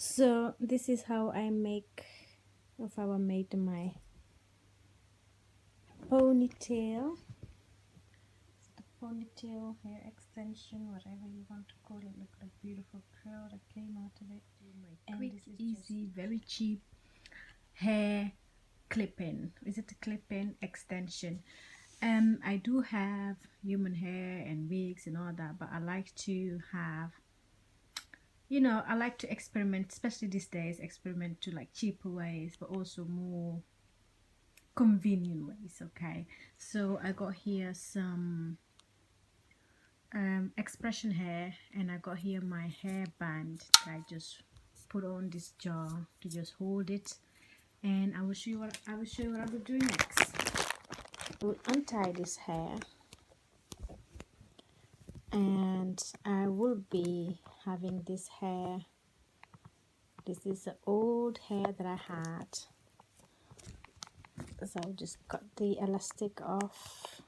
So this is how I made my ponytail. The ponytail hair extension, whatever you want to call it. Look at the beautiful curl that came out of it. My quick, easy, very cheap hair clip-in. Is it a clip-in extension? I do have human hair and wigs and all that, but I like to have, I like to experiment, especially these days, experiment to like cheaper ways, but also more convenient ways. Okay, so I got here some expression hair, and I got here my hair band that I just put on this jar to just hold it, and I will show you what I will do next. I will untie this hair, and I will be having this hair. This is the old hair that I had, so I'll just cut the elastic off.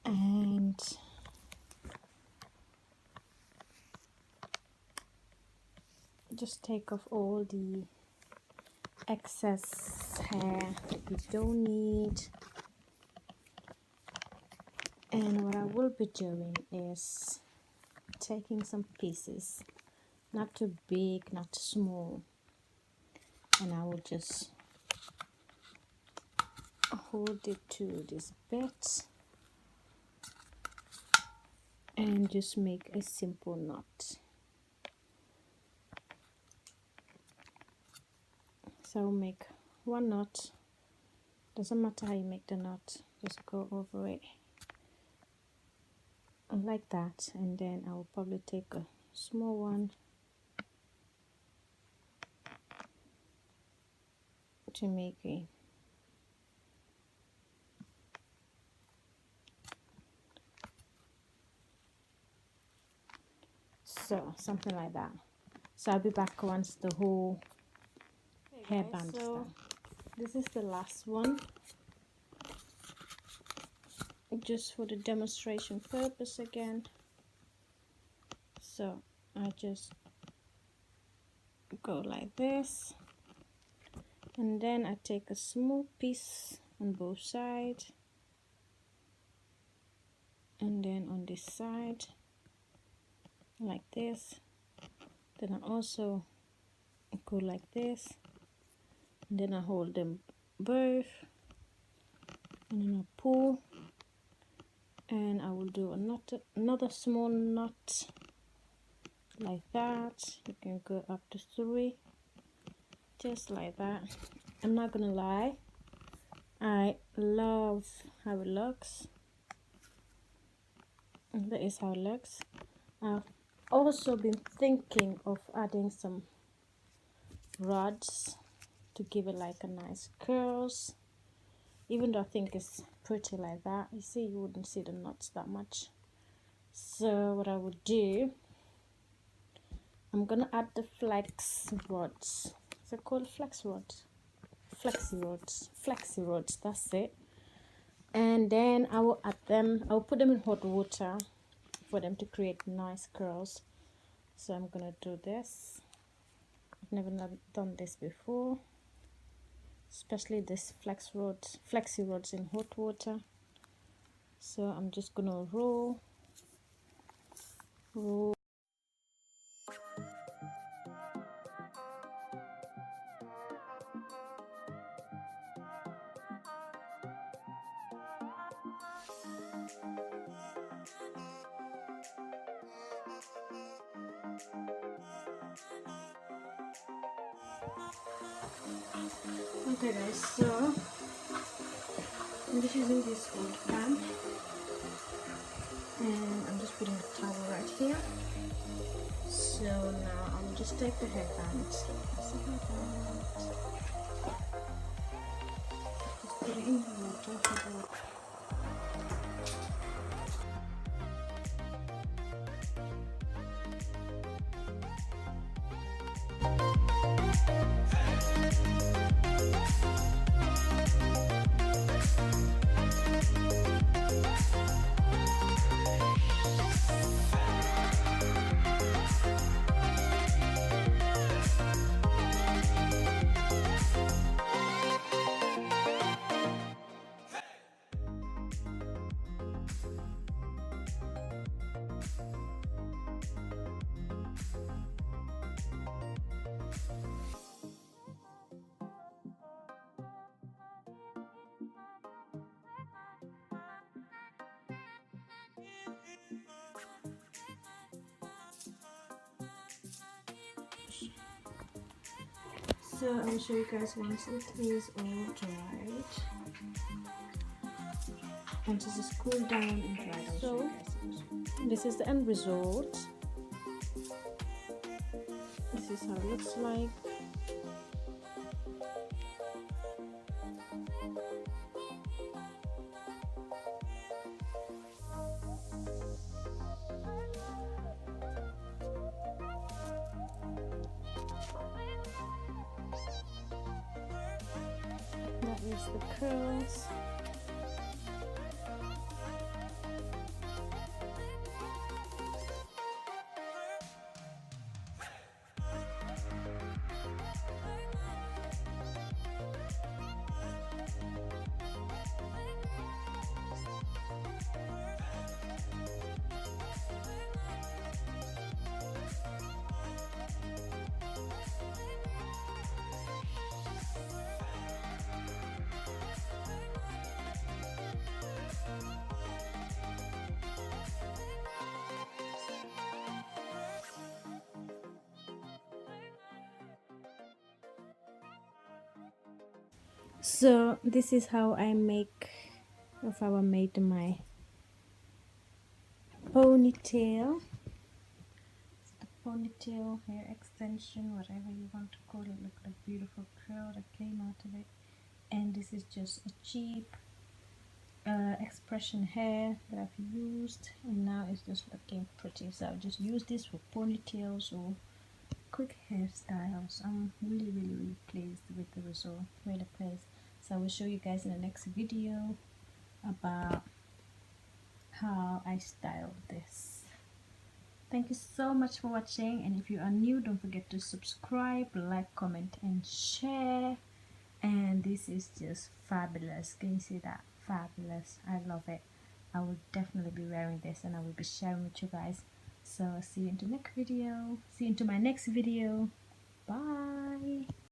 And just take off all the excess hair that you don't need. And what I will be doing is taking some pieces, not too big, not too small, and I will just hold it to this bit and just make a simple knot. So I'll make one knot. Doesn't matter how you make the knot, just go over it like that, and then I will probably take a small one to make a something like that. So I'll be back once the whole hairband is done. This is the last one, just for the demonstration purpose again. So I just go like this, and then I take a small piece on both sides, and then on this side like this. Then I also go like this, and then I hold them both, and then I pull, and I will do another small knot like that. You can go up to 3, just like that. I'm not gonna lie, I love how it looks. That is how it looks. I've also been thinking of adding some rods to give it like a nice curls, even though I think it's pretty like that. You see, you wouldn't see the knots that much. So what I would do, I'm gonna add the flex rods. Is it called flex rods? Flexi rods, that's it. And then I will add them, I will put them in hot water for them to create nice curls. So I'm gonna do this. I've never done this before, especially this flexi rods in hot water. So I'm just gonna roll. Okay guys, so I'm just using this old pan, and I'm just putting a towel right here. So now I will just take the hairband. Just put it in the water. So I will show you guys once it is all dried. Once it is cooled down and dried, I'll show you guys. This is the end result. This is how it looks like. That is the curls. So this is how I made my ponytail. The ponytail hair extension, whatever you want to call it. Look at the beautiful curl that came out of it. And this is just a cheap expression hair that I've used, and now it's just looking pretty. So I'll just use this for ponytails or quick hairstyles. I'm really pleased with the result. Really pleased. So I will show you guys in the next video about how I styled this. Thank you so much for watching, and if you are new, don't forget to subscribe, like, comment and share. And this is just fabulous. Can you see that? Fabulous. I love it. I will definitely be wearing this and I will be sharing with you guys. So see you into next video. See you into my next video. Bye.